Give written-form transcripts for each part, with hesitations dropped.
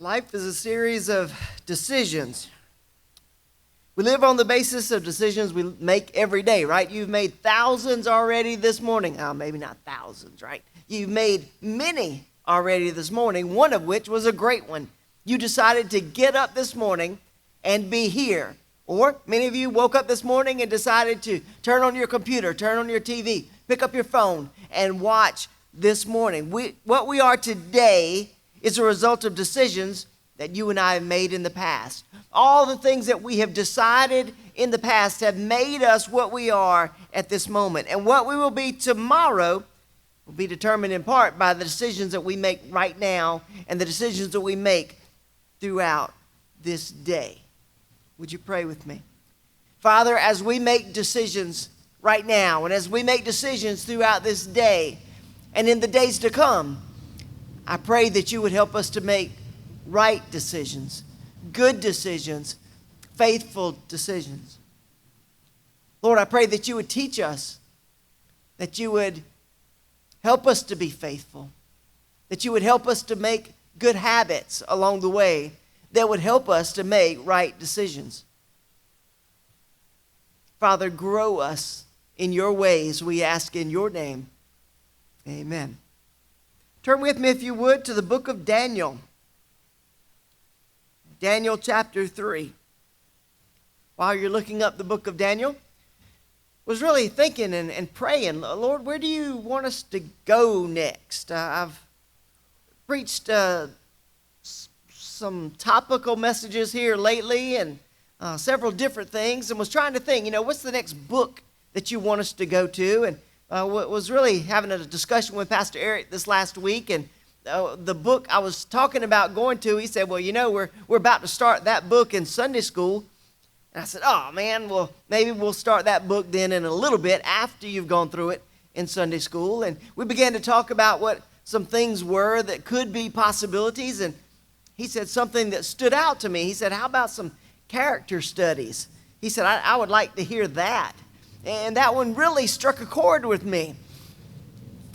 Life is a series of decisions. We live on the basis of decisions we make every day, right? You've made thousands already this morning. Oh, maybe not thousands, right? You've made many already this morning, one of which was a great one. You decided to get up this morning and be here. Or many of you woke up this morning and decided to turn on your computer, turn on your TV, pick up your phone, and watch this morning. What we are today is a result of decisions that you and I have made in the past. All the things that we have decided in the past have made us what we are at this moment. And what we will be tomorrow will be determined in part by the decisions that we make right now and the decisions that we make throughout this day. Would you pray with me? Father, as we make decisions right now and as we make decisions throughout this day and in the days to come, I pray that you would help us to make right decisions, good decisions, faithful decisions. Lord, I pray that you would teach us, that you would help us to be faithful, that you would help us to make good habits along the way that would help us to make right decisions. Father, grow us in your ways, we ask in your name. Amen. Turn with me, if you would, to the book of Daniel. Daniel chapter 3. While you're looking up the book of Daniel, was really thinking and praying, Lord, where do you want us to go next? I've preached some topical messages here lately and several different things, and was trying to think, what's the next book that you want us to go to? And was really having a discussion with Pastor Eric this last week, and the book I was talking about going to, he said, well, we're about to start that book in Sunday school. And I said, oh, man, well, maybe we'll start that book then in a little bit after you've gone through it in Sunday school. And we began to talk about what some things were that could be possibilities, and he said something that stood out to me. He said, how about some character studies? He said, I would like to hear that. And that one really struck a chord with me.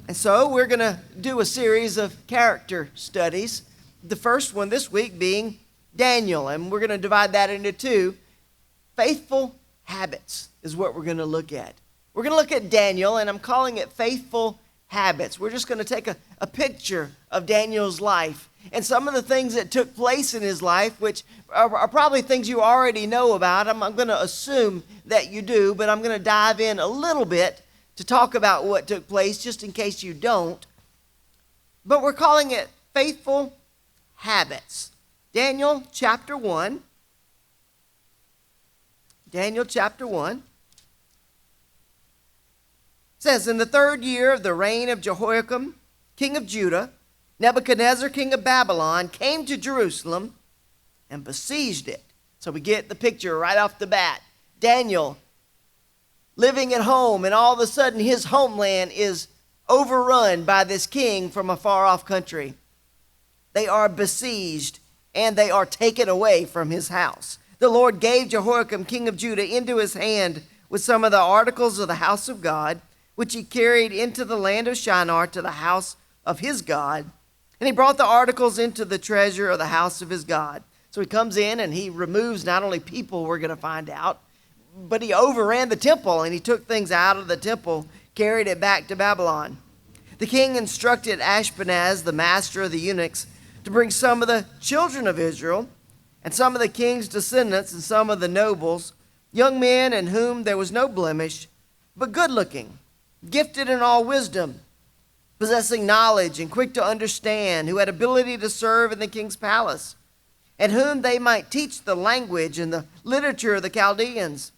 And so we're going to do a series of character studies. The first one this week being Daniel. And we're going to divide that into two. Faithful habits is what we're going to look at. We're going to look at Daniel, and I'm calling it faithful habits. We're just going to take a picture of Daniel's life and some of the things that took place in his life, which are probably things you already know about. I'm going to assume that you do, but I'm going to dive in a little bit to talk about what took place, just in case you don't. But we're calling it faithful habits. Daniel chapter 1. Daniel chapter 1. Says, in the 3rd year of the reign of Jehoiakim, king of Judah, Nebuchadnezzar, king of Babylon, came to Jerusalem and besieged it. So we get the picture right off the bat. Daniel living at home, and all of a sudden his homeland is overrun by this king from a far-off country. They are besieged, and they are taken away from his house. The Lord gave Jehoiakim, king of Judah, into his hand with some of the articles of the house of God, which he carried into the land of Shinar to the house of his God. And he brought the articles into the treasure of the house of his God. So he comes in and he removes not only people, we're going to find out, but he overran the temple, and he took things out of the temple, carried it back to Babylon. The king instructed Ashpenaz, the master of the eunuchs, to bring some of the children of Israel and some of the king's descendants and some of the nobles, young men in whom there was no blemish, but good-looking, gifted in all wisdom, possessing knowledge and quick to understand, who had ability to serve in the king's palace, and whom they might teach the language and the literature of the Chaldeans.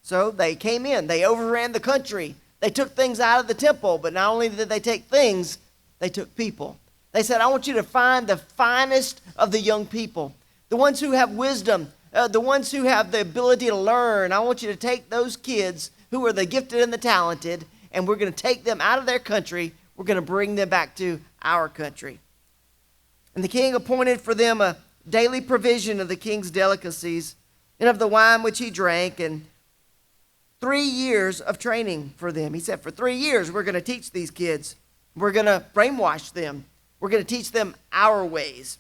So they came in, they overran the country, they took things out of the temple, but not only did they take things, they took people. They said, I want you to find the finest of the young people, the ones who have wisdom, the ones who have the ability to learn. I want you to take those kids who are the gifted and the talented, and we're going to take them out of their country. We're going to bring them back to our country. And the king appointed for them a daily provision of the king's delicacies and of the wine which he drank, and 3 years of training for them. He said, for 3 years, we're going to teach these kids. We're going to brainwash them. We're going to teach them our ways.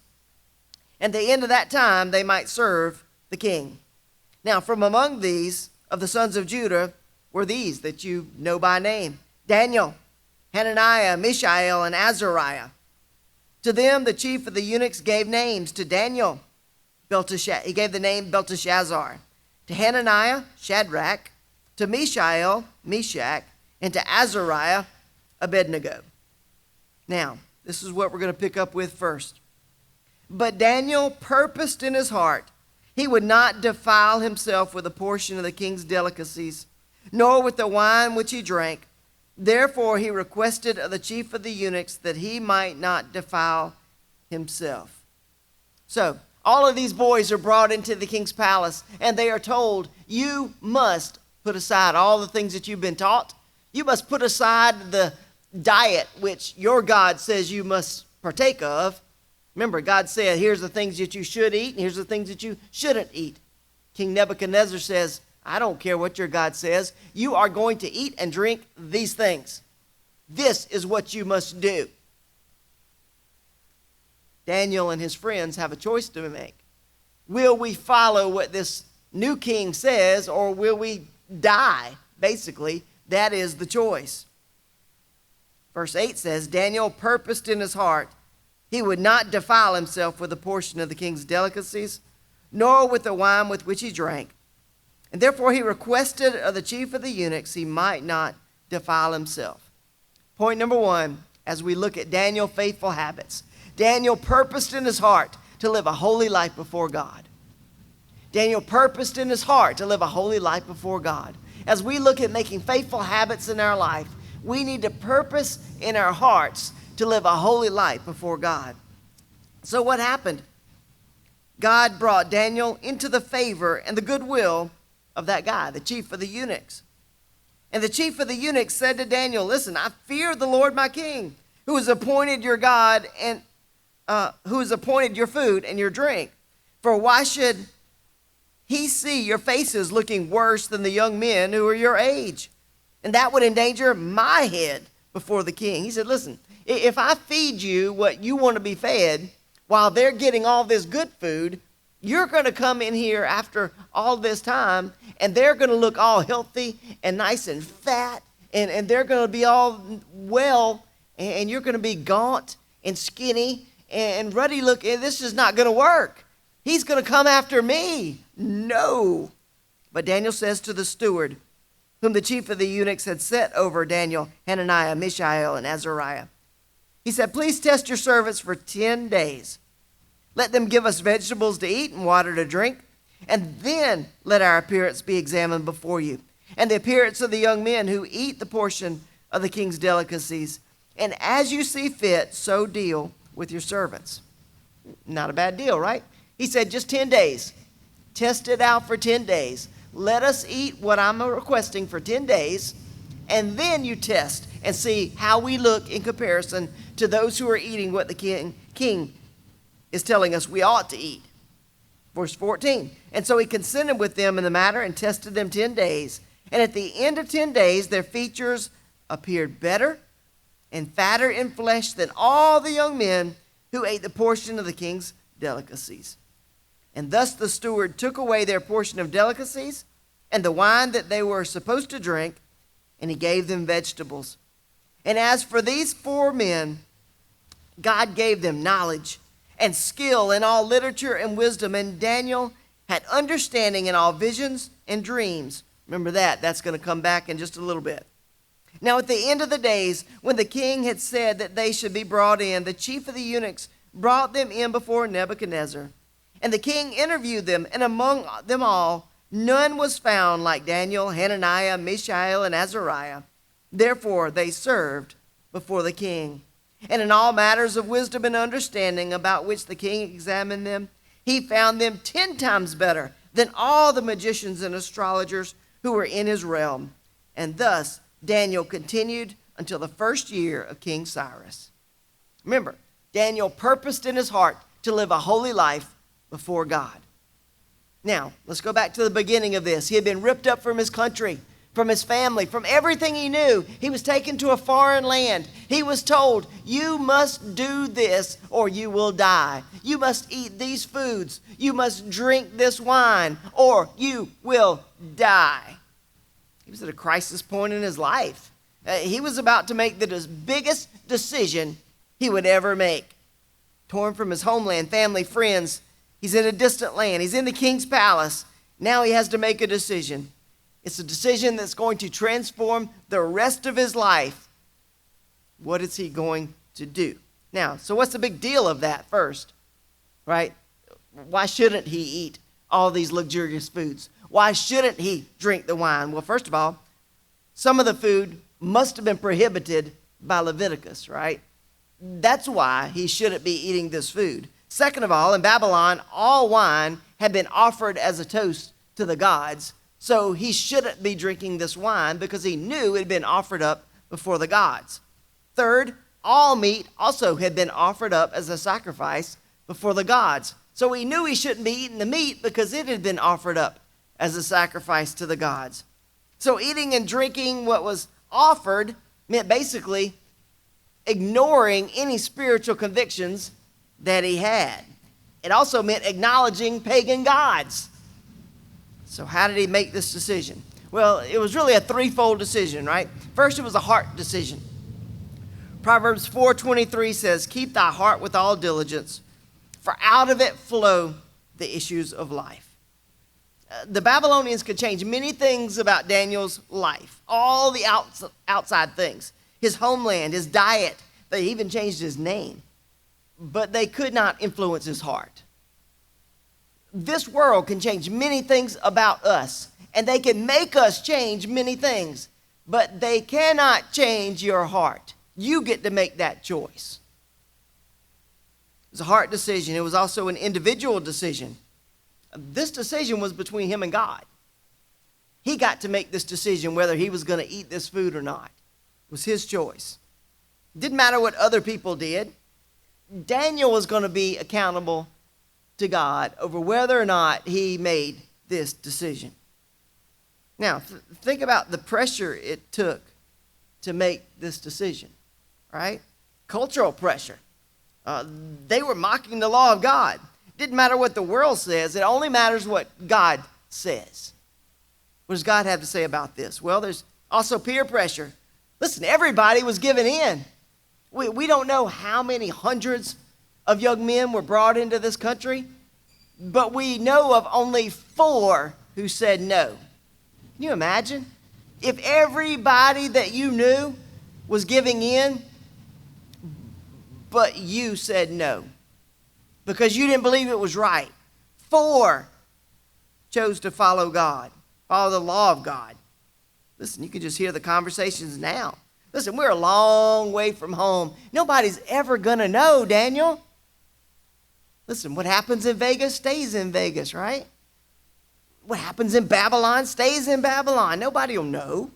and at the end of that time they might serve the king. Now, from among these of the sons of Judah were these that you know by name: Daniel, Hananiah, Mishael, and Azariah. To them the chief of the eunuchs gave names. To Daniel, he gave the name Belteshazzar. To Hananiah, Shadrach. To Mishael, Meshach. And to Azariah, Abednego. Now, this is what we're going to pick up with first. But Daniel purposed in his heart he would not defile himself with a portion of the king's delicacies, nor with the wine which he drank. Therefore he requested of the chief of the eunuchs that he might not defile himself. So, all of these boys are brought into the king's palace, and they are told, you must put aside all the things that you've been taught. You must put aside the diet which your God says you must partake of. Remember, God said, here's the things that you should eat, and here's the things that you shouldn't eat. King Nebuchadnezzar says, I don't care what your God says. You are going to eat and drink these things. This is what you must do. Daniel and his friends have a choice to make. Will we follow what this new king says, or will we die? Basically, that is the choice. Verse 8 says, Daniel purposed in his heart he would not defile himself with a portion of the king's delicacies, nor with the wine with which he drank. And therefore he requested of the chief of the eunuchs he might not defile himself. Point number one, as we look at Daniel's faithful habits. Daniel purposed in his heart to live a holy life before God. Daniel purposed in his heart to live a holy life before God. As we look at making faithful habits in our life, we need to purpose in our hearts to live a holy life before God. So what happened? God brought Daniel into the favor and the goodwill of that guy, the chief of the eunuchs. And the chief of the eunuchs said to Daniel, listen, I fear the Lord my king, who has appointed your God and who has appointed your food and your drink. For why should he see your faces looking worse than the young men who are your age? And that would endanger my head before the king. He said, listen, if I feed you what you want to be fed while they're getting all this good food, you're going to come in here after all this time, and they're going to look all healthy and nice and fat, and they're going to be all well, and you're going to be gaunt and skinny and ruddy looking. This is not going to work. He's going to come after me. No. But Daniel says to the steward, whom the chief of the eunuchs had set over Daniel, Hananiah, Mishael, and Azariah, he said, please test your servants for 10 days. Let them give us vegetables to eat and water to drink, and then let our appearance be examined before you, and the appearance of the young men who eat the portion of the king's delicacies. And as you see fit, so deal with your servants. Not a bad deal, right? He said, just 10 days. Test it out for 10 days. Let us eat what I'm requesting for 10 days, and then you test and see how we look in comparison to those who are eating what the king is telling us we ought to eat. Verse 14, and so he consented with them in the matter and tested them 10 days. And at the end of 10 days, their features appeared better and fatter in flesh than all the young men who ate the portion of the king's delicacies. And thus the steward took away their portion of delicacies and the wine that they were supposed to drink, and he gave them vegetables. And as for these 4 men, God gave them knowledge and skill in all literature and wisdom, and Daniel had understanding in all visions and dreams. Remember that. That's going to come back in just a little bit. Now at the end of the days, when the king had said that they should be brought in, the chief of the eunuchs brought them in before Nebuchadnezzar. And the king interviewed them, and among them all, none was found like Daniel, Hananiah, Mishael, and Azariah. Therefore they served before the king. And in all matters of wisdom and understanding about which the king examined them, he found them 10 times better than all the magicians and astrologers who were in his realm. And thus Daniel continued until the first year of King Cyrus. Remember, Daniel purposed in his heart to live a holy life before God. Now, let's go back to the beginning of this. He had been ripped up from his country, from his family, from everything he knew. He was taken to a foreign land. He was told, you must do this or you will die. You must eat these foods. You must drink this wine or you will die. He was at a crisis point in his life. He was about to make the biggest decision he would ever make. Torn from his homeland, family, friends. He's in a distant land. He's in the king's palace. Now he has to make a decision. It's a decision that's going to transform the rest of his life. What is he going to do? Now, so what's the big deal of that first? Right? Why shouldn't he eat all these luxurious foods? Why shouldn't he drink the wine? Well, first of all, some of the food must have been prohibited by Leviticus, right? That's why he shouldn't be eating this food. Second of all, in Babylon, all wine had been offered as a toast to the gods. So he shouldn't be drinking this wine because he knew it had been offered up before the gods. Third, all meat also had been offered up as a sacrifice before the gods. So he knew he shouldn't be eating the meat because it had been offered up as a sacrifice to the gods. So eating and drinking what was offered meant basically ignoring any spiritual convictions that he had. It also meant acknowledging pagan gods. So how did he make this decision? Well, it was really a threefold decision, right? First, it was a heart decision. Proverbs 4:23 says, keep thy heart with all diligence, for out of it flow the issues of life. The Babylonians could change many things about Daniel's life, all the outside things, his homeland, his diet. They even changed his name, but they could not influence his heart. This world can change many things about us, and they can make us change many things, but they cannot change your heart. You get to make that choice. It was a heart decision. It was also an individual decision. This decision was between him and God. He got to make this decision whether he was going to eat this food or not. It was his choice. It didn't matter what other people did. Daniel was going to be accountable to God over whether or not he made this decision. Now, think about the pressure it took to make this decision, right? Cultural pressure. They were mocking the law of God. It didn't matter what the world says. It only matters what God says. What does God have to say about this? Well, there's also peer pressure. Listen, everybody was giving in. We don't know how many hundreds of young men were brought into this country, but we know of only 4 who said no. Can you imagine? If everybody that you knew was giving in, but you said no because you didn't believe it was right. 4 chose to follow God, follow the law of God. Listen, you can just hear the conversations now. Listen, we're a long way from home. Nobody's ever going to know, Daniel. Listen, what happens in Vegas stays in Vegas, right? What happens in Babylon stays in Babylon. Nobody will know.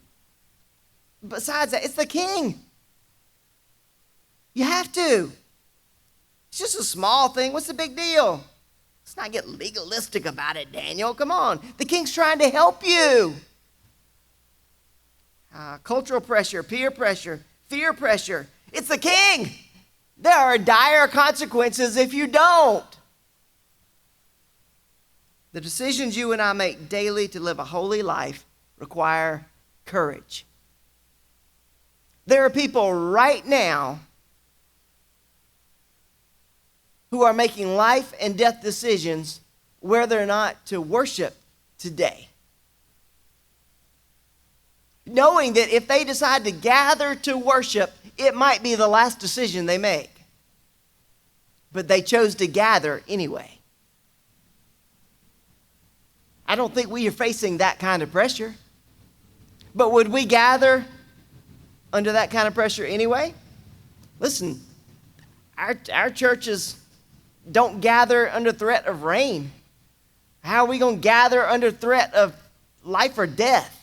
Besides that, it's the king. You have to. It's just a small thing. What's the big deal? Let's not get legalistic about it, Daniel. Come on. The king's trying to help you. Cultural pressure, peer pressure, fear pressure. It's the king. There are dire consequences if you don't. The decisions you and I make daily to live a holy life require courage. There are people right now who are making life and death decisions whether or not to worship today, knowing that if they decide to gather to worship, it might be the last decision they make. But they chose to gather anyway. I don't think we are facing that kind of pressure. But would we gather under that kind of pressure anyway? Listen, our churches don't gather under threat of rain. How are we going to gather under threat of life or death?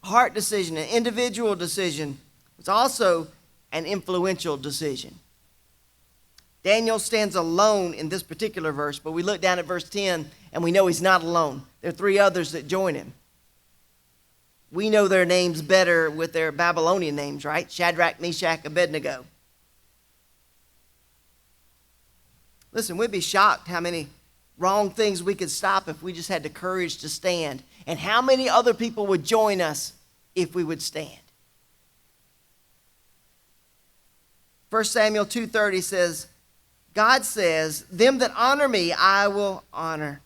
Heart decision, an individual decision. It's also an influential decision. Daniel stands alone in this particular verse, but we look down at verse 10 and we know he's not alone. There are three others that join him. We know their names better with their Babylonian names, right? Shadrach, Meshach, Abednego. Listen, we'd be shocked how many wrong things we could stop if we just had the courage to stand, and how many other people would join us if we would stand. 1 Samuel 2:30 says, God says, them that honor me, I will honor.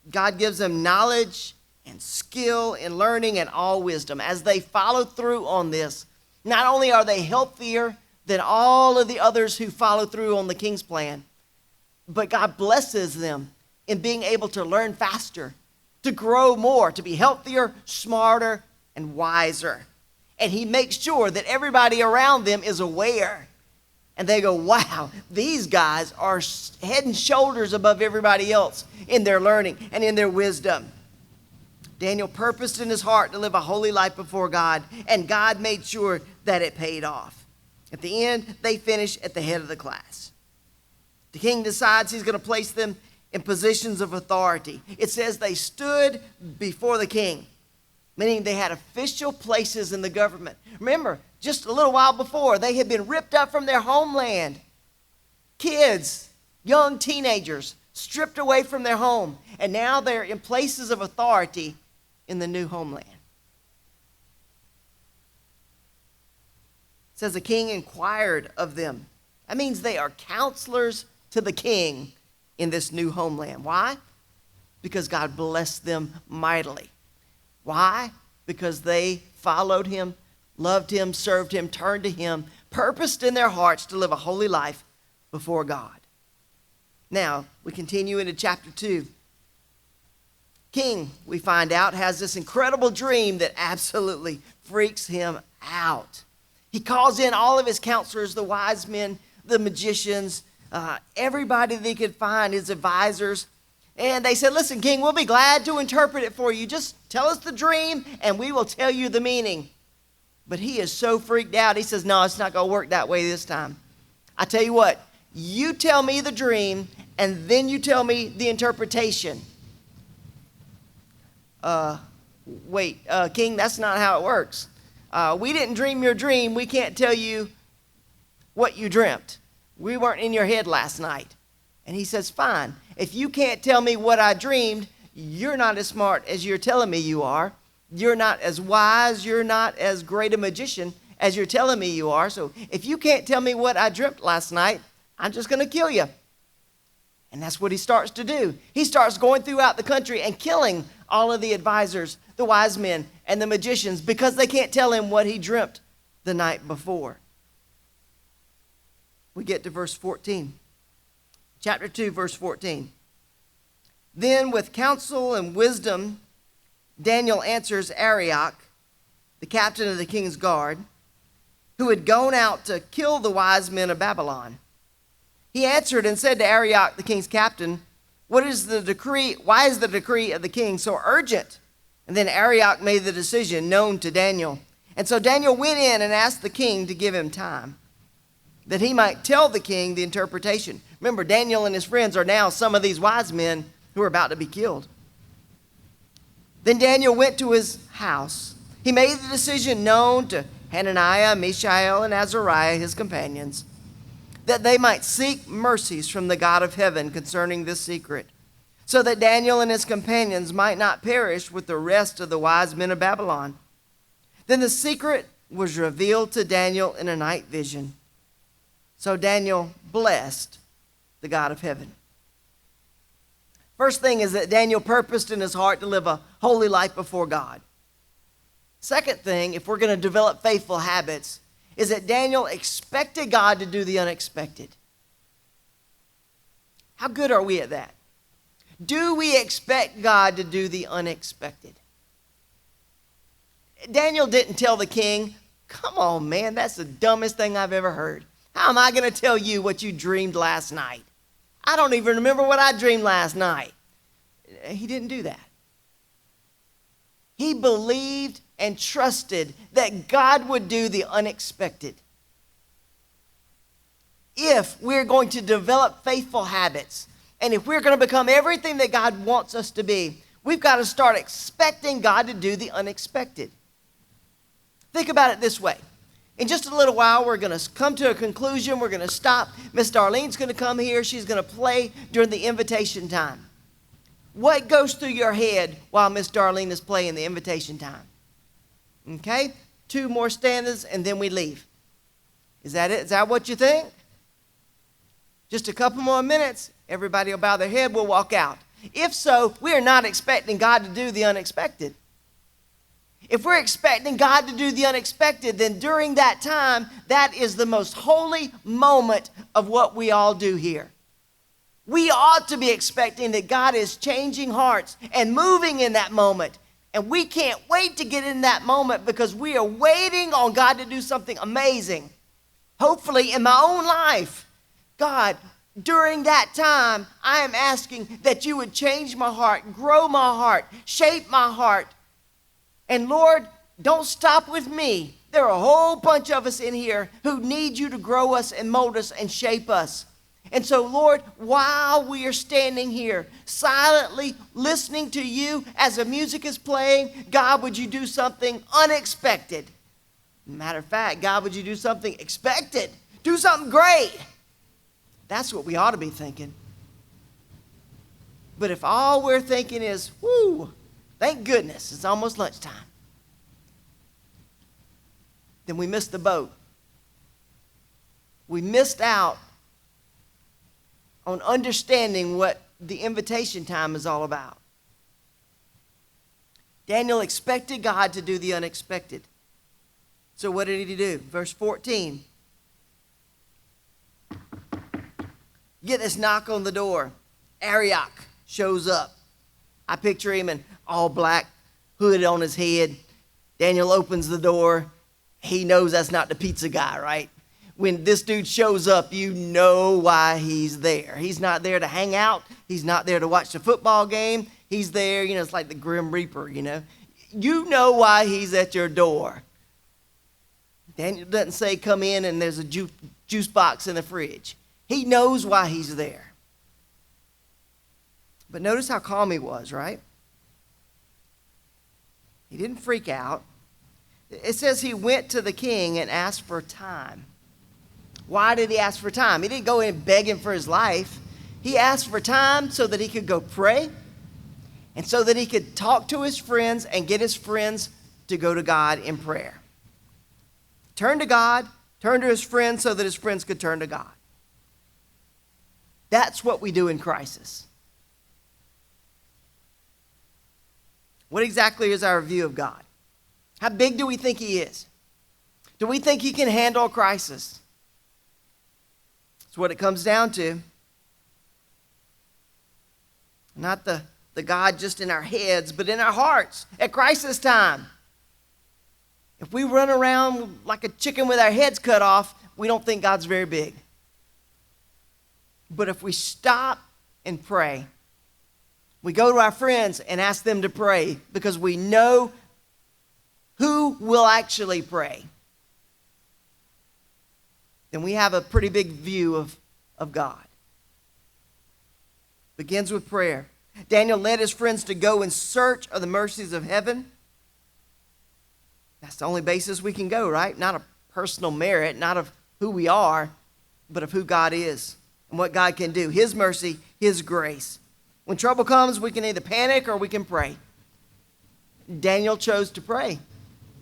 God gives them knowledge and skill in learning and all wisdom. As they follow through on this, not only are they healthier than all of the others who follow through on the king's plan, but God blesses them in being able to learn faster, to grow more, to be healthier, smarter, and wiser. And he makes sure that everybody around them is aware. And they go, wow, these guys are head and shoulders above everybody else in their learning and in their wisdom. Daniel purposed in his heart to live a holy life before God, and God made sure that it paid off. At the end, they finish at the head of the class. The king decides he's going to place them in positions of authority. It says they stood before the king, meaning they had official places in the government. Remember, just a little while before, they had been ripped up from their homeland. Kids, young teenagers, stripped away from their home, and now they're in places of authority in the new homeland. It says the king inquired of them. That means they are counselors to the king in this new homeland. Why? Because God blessed them mightily. Why? Because they followed him, loved him, served him, turned to him, purposed in their hearts to live a holy life before God. Now, we continue into chapter 2. King, we find out, has this incredible dream that absolutely freaks him out. He calls in all of his counselors, the wise men, the magicians, everybody that he could find, his advisors. And they said, listen, king, we'll be glad to interpret it for you. Just tell us the dream and we will tell you the meaning. But he is so freaked out. He says, no, it's not going to work that way this time. I tell you what, you tell me the dream and then you tell me the interpretation. King, that's not how it works. We didn't dream your dream. We can't tell you what you dreamt. We weren't in your head last night. And he says, fine. If you can't tell me what I dreamed, you're not as smart as you're telling me you are. You're not as wise. You're not as great a magician as you're telling me you are. So if you can't tell me what I dreamt last night, I'm just going to kill you. And that's what he starts to do. He starts going throughout the country and killing all of the advisors, the wise men, and the magicians because they can't tell him what he dreamt the night before. We get to verse 14. Chapter 2, verse 14. Then with counsel and wisdom, Daniel answers Arioch, the captain of the king's guard, who had gone out to kill the wise men of Babylon. He answered and said to Arioch, the king's captain, what is the decree? Why is the decree of the king so urgent? And then Arioch made the decision known to Daniel. And so Daniel went in and asked the king to give him time, that he might tell the king the interpretation. Remember, Daniel and his friends are now some of these wise men who are about to be killed. Then Daniel went to his house. He made the decision known to Hananiah, Mishael, and Azariah, his companions, that they might seek mercies from the God of heaven concerning this secret, so that Daniel and his companions might not perish with the rest of the wise men of Babylon. Then the secret was revealed to Daniel in a night vision. So Daniel blessed the God of heaven. First thing is that Daniel purposed in his heart to live a holy life before God. Second thing, if we're going to develop faithful habits, is that Daniel expected God to do the unexpected. How good are we at that? Do we expect God to do the unexpected? Daniel didn't tell the king, come on, man, that's the dumbest thing I've ever heard. How am I going to tell you what you dreamed last night? I don't even remember what I dreamed last night. He didn't do that. He believed and trusted that God would do the unexpected. if we're going to develop faithful habits, and if we're going to become everything that God wants us to be, we've got to start expecting God to do the unexpected. Think about it this way. In just a little while, we're going to come to a conclusion. We're going to stop. Miss Darlene's going to come here. She's going to play during the invitation time. What goes through your head while Miss Darlene is playing the invitation time? Okay? 2 more stanzas, and then we leave. Is that it? Is that what you think? Just a couple more minutes, everybody will bow their head, we'll walk out. If so, we are not expecting God to do the unexpected. If we're expecting God to do the unexpected, then during that time, that is the most holy moment of what we all do here. We ought to be expecting that God is changing hearts and moving in that moment. And we can't wait to get in that moment because we are waiting on God to do something amazing. Hopefully in my own life, God, during that time, I am asking that you would change my heart, grow my heart, shape my heart. And Lord, don't stop with me. There are a whole bunch of us in here who need you to grow us and mold us and shape us. And so, Lord, while we are standing here, silently listening to you as the music is playing, God, would you do something unexpected? Matter of fact, God, would you do something expected? Do something great. That's what we ought to be thinking. But if all we're thinking is, whoo, thank goodness, it's almost lunchtime, then we missed the boat. We missed out on understanding what the invitation time is all about. Daniel expected God to do the unexpected. So what did he do? Verse 14. Get this knock on the door. Arioch shows up. I picture him in all black, hood on his head. Daniel opens the door. He knows that's not the pizza guy, right? When this dude shows up, you know why he's there. He's not there to hang out. He's not there to watch the football game. He's there, it's like the Grim Reaper, You know why he's at your door. Daniel doesn't say come in and there's a juice box in the fridge. He knows why he's there. But notice how calm he was, right? He didn't freak out. It says he went to the king and asked for time. Why did he ask for time? He didn't go in begging for his life. He asked for time so that he could go pray and so that he could talk to his friends and get his friends to go to God in prayer. Turn to God, turn to his friends so that his friends could turn to God. That's what we do in crisis. What exactly is our view of God? How big do we think he is? Do we think he can handle a crisis? That's what it comes down to. Not the God just in our heads, but in our hearts at crisis time. If we run around like a chicken with our heads cut off, we don't think God's very big. But if we stop and pray, we go to our friends and ask them to pray because we know who will actually pray, then we have a pretty big view of God. Begins with prayer. Daniel led his friends to go in search of the mercies of heaven. That's the only basis we can go, right? Not of personal merit, not of who we are, but of who God is and what God can do. His mercy, his grace. When trouble comes, we can either panic or we can pray. Daniel chose to pray.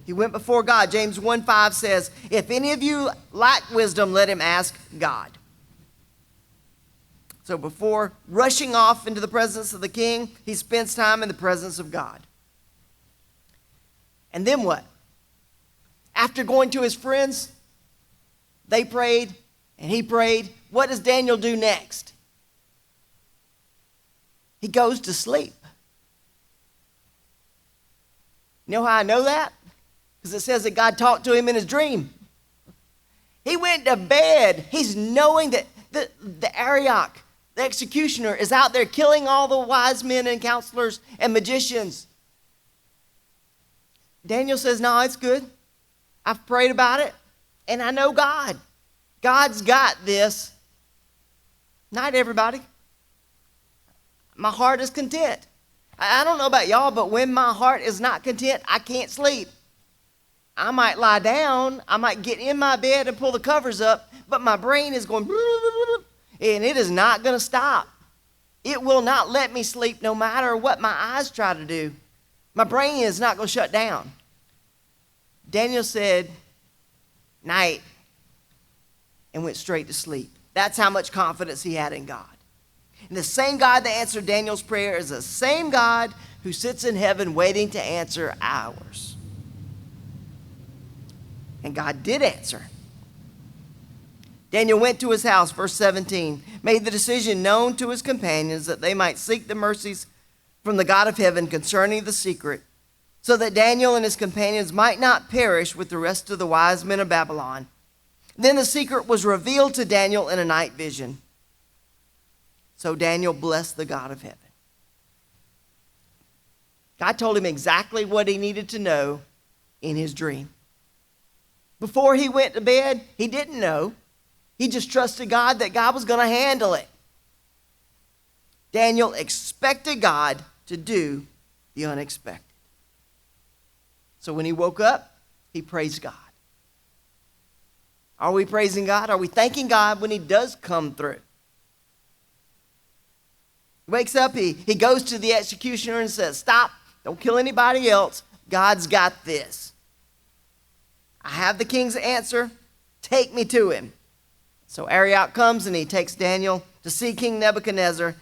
He went before God. James 1:5 says, if any of you lack wisdom, let him ask God. So before rushing off into the presence of the king, he spends time in the presence of God. And then what? After going to his friends, they prayed and he prayed. What does Daniel do next? He goes to sleep. You know how I know that? Because it says that God talked to him in his dream. He went to bed. He's knowing that the Arioch, the executioner, is out there killing all the wise men and counselors and magicians. Daniel says, no, it's good. I've prayed about it, and I know God. God's got this. Night, everybody. My heart is content. I don't know about y'all, but when my heart is not content, I can't sleep. I might lie down, I might get in my bed and pull the covers up, but my brain is going, and it is not going to stop. It will not let me sleep no matter what my eyes try to do. My brain is not going to shut down. Daniel said, night, and went straight to sleep. That's how much confidence he had in God. And the same God that answered Daniel's prayer is the same God who sits in heaven waiting to answer ours. And God did answer. Daniel went to his house, verse 17, made the decision known to his companions that they might seek the mercies from the God of heaven concerning the secret, so that Daniel and his companions might not perish with the rest of the wise men of Babylon. Then the secret was revealed to Daniel in a night vision. So Daniel blessed the God of heaven. God told him exactly what he needed to know in his dream. Before he went to bed, he didn't know. He just trusted God that God was going to handle it. Daniel expected God to do the unexpected. So when he woke up, he praised God. Are we praising God? Are we thanking God when he does come through? He wakes up, he goes to the executioner and says, stop, don't kill anybody else. God's got this. I have the king's answer. Take me to him. So Arioch comes and he takes Daniel to see King Nebuchadnezzar.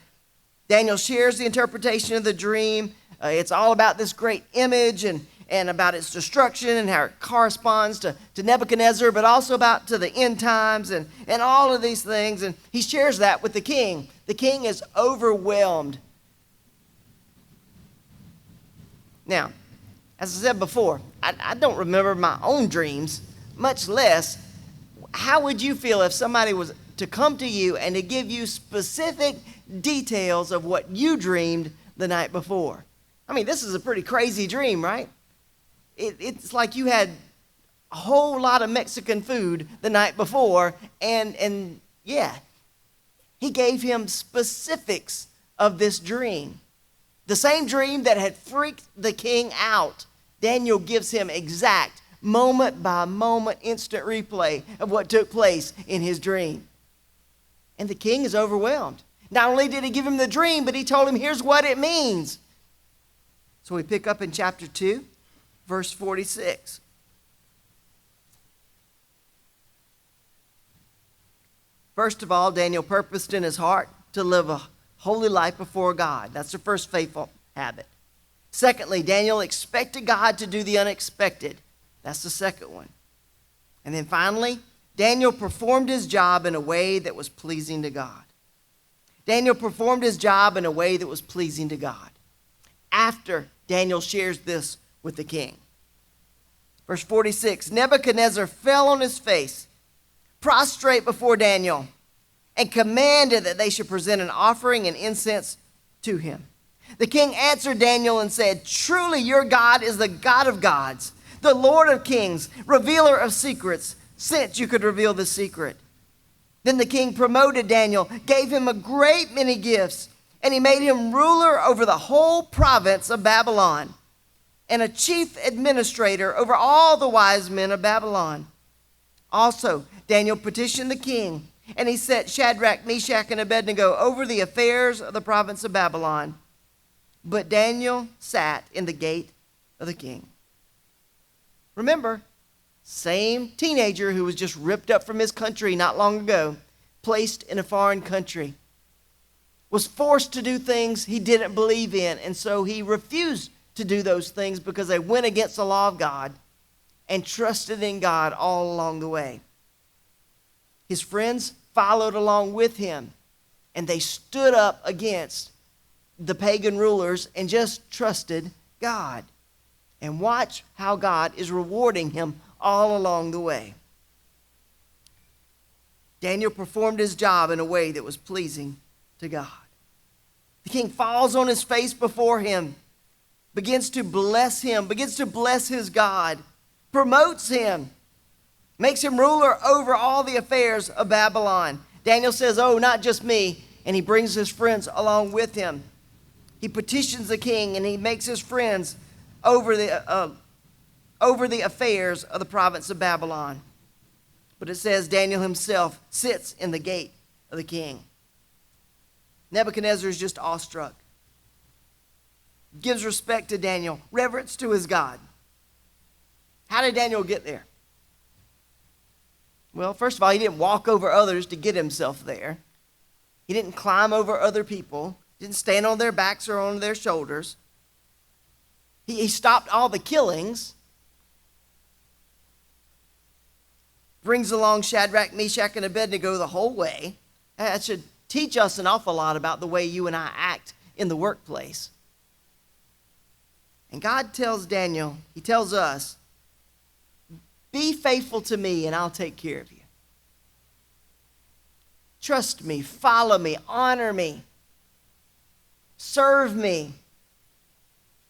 Daniel shares the interpretation of the dream. It's all about this great image and about its destruction and how it corresponds to Nebuchadnezzar, but also about to the end times and all of these things. And he shares that with the king. The king is overwhelmed. Now, as I said before, I don't remember my own dreams, much less how would you feel if somebody was to come to you and to give you specific details of what you dreamed the night before? I mean, this is a pretty crazy dream, right? It's like you had a whole lot of Mexican food the night before, and yeah, he gave him specifics of this dream. The same dream that had freaked the king out, Daniel gives him exact moment by moment instant replay of what took place in his dream. And the king is overwhelmed. Not only did he give him the dream, but he told him, here's what it means. So we pick up in chapter 2, verse 46. First of all, Daniel purposed in his heart to live a holy life before God. That's the first faithful habit. Secondly, Daniel expected God to do the unexpected. That's the second one. And then finally, Daniel performed his job in a way that was pleasing to God. Daniel performed his job in a way that was pleasing to God. After Daniel shares this with the king. Verse 46, Nebuchadnezzar fell on his face, prostrate before Daniel, and commanded that they should present an offering and incense to him. The king answered Daniel and said, truly your God is the God of gods, the Lord of kings, revealer of secrets, since you could reveal the secret. Then the king promoted Daniel, gave him a great many gifts, and he made him ruler over the whole province of Babylon, and a chief administrator over all the wise men of Babylon. Also, Daniel petitioned the king, and he set Shadrach, Meshach, and Abednego over the affairs of the province of Babylon. But Daniel sat in the gate of the king. Remember, same teenager who was just ripped up from his country not long ago, placed in a foreign country, was forced to do things he didn't believe in, and so he refused to do those things because they went against the law of God and trusted in God all along the way. His friends followed along with him, and they stood up against the pagan rulers and just trusted God. And watch how God is rewarding him all along the way. Daniel performed his job in a way that was pleasing to God. The king falls on his face before him, begins to bless him, begins to bless his God, promotes him, makes him ruler over all the affairs of Babylon. Daniel says, "Oh, not just me," and he brings his friends along with him. He petitions the king, and he makes his friends over the affairs of the province of Babylon. But it says Daniel himself sits in the gate of the king. Nebuchadnezzar is just awestruck. Gives respect to Daniel, reverence to his God. How did Daniel get there? Well, first of all, he didn't walk over others to get himself there. He didn't climb over other people. Didn't stand on their backs or on their shoulders. He stopped all the killings. Brings along Shadrach, Meshach, and Abednego the whole way. That should teach us an awful lot about the way you and I act in the workplace. And God tells Daniel, he tells us, be faithful to me and I'll take care of you. Trust me, follow me, honor me, serve me,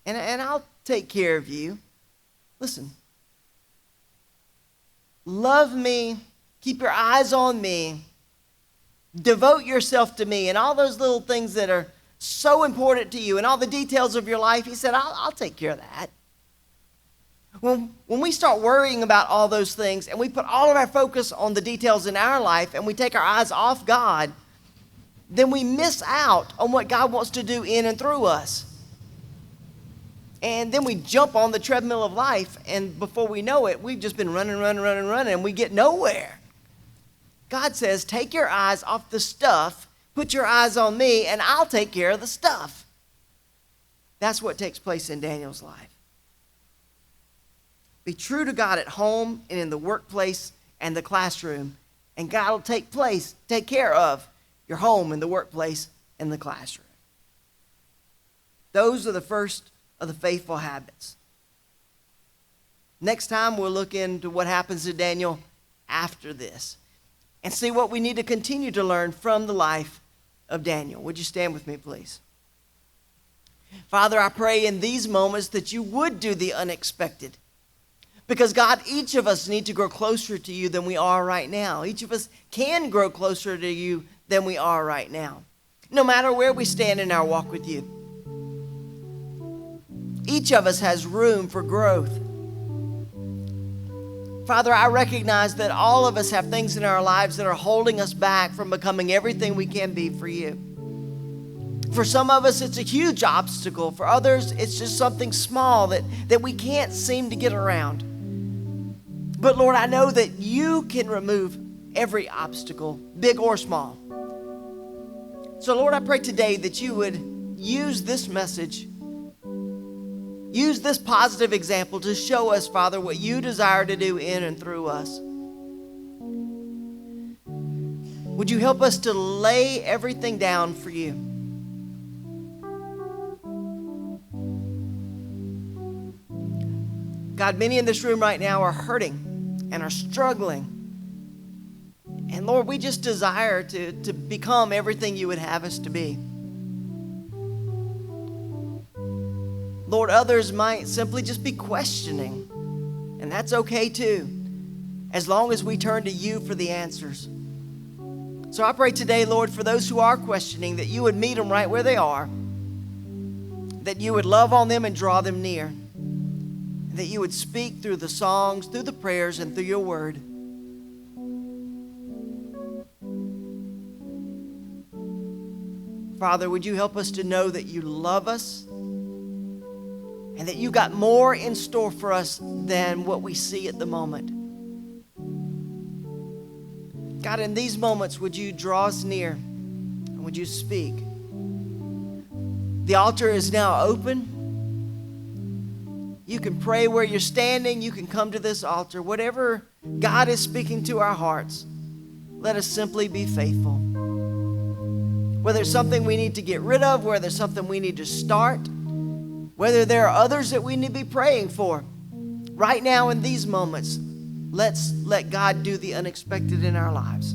and I'll take care of you. Listen, love me, keep your eyes on me, devote yourself to me, and all those little things that are so important to you and all the details of your life. He said, I'll take care of that. When we start worrying about all those things and we put all of our focus on the details in our life and we take our eyes off God, then we miss out on what God wants to do in and through us. And then we jump on the treadmill of life, and before we know it, we've just been running, and we get nowhere. God says, take your eyes off the stuff, put your eyes on me, and I'll take care of the stuff. That's what takes place in Daniel's life. Be true to God at home and in the workplace and the classroom, and God will take care of your home and the workplace and the classroom. Those are the first of the faithful habits. Next time we'll look into what happens to Daniel after this and see what we need to continue to learn from the life of Daniel. Would you stand with me, please? Father, I pray in these moments that you would do the unexpected. Because God, each of us need to grow closer to you than we are right now. Each of us can grow closer to you than we are right now. No matter where we stand in our walk with you. Each of us has room for growth. Father, I recognize that all of us have things in our lives that are holding us back from becoming everything we can be for you. For some of us, it's a huge obstacle. For others, it's just something small that we can't seem to get around. But Lord, I know that you can remove every obstacle, big or small. So Lord, I pray today that you would use this message, use this positive example to show us, Father, what you desire to do in and through us. Would you help us to lay everything down for you? God, many in this room right now are hurting and are struggling. And Lord, we just desire to become everything you would have us to be. Lord, others might simply just be questioning, and that's okay too, as long as we turn to you for the answers. So I pray today, Lord, for those who are questioning, that you would meet them right where they are, that you would love on them and draw them near, that you would speak through the songs, through the prayers, and through your word. Father, would you help us to know that you love us and that you got more in store for us than what we see at the moment. God, in these moments, would you draw us near and would you speak? The altar is now open. You can pray where you're standing. You can come to this altar. Whatever God is speaking to our hearts, let us simply be faithful. Whether it's something we need to get rid of, whether it's something we need to start, whether there are others that we need to be praying for. Right now in these moments, let's let God do the unexpected in our lives.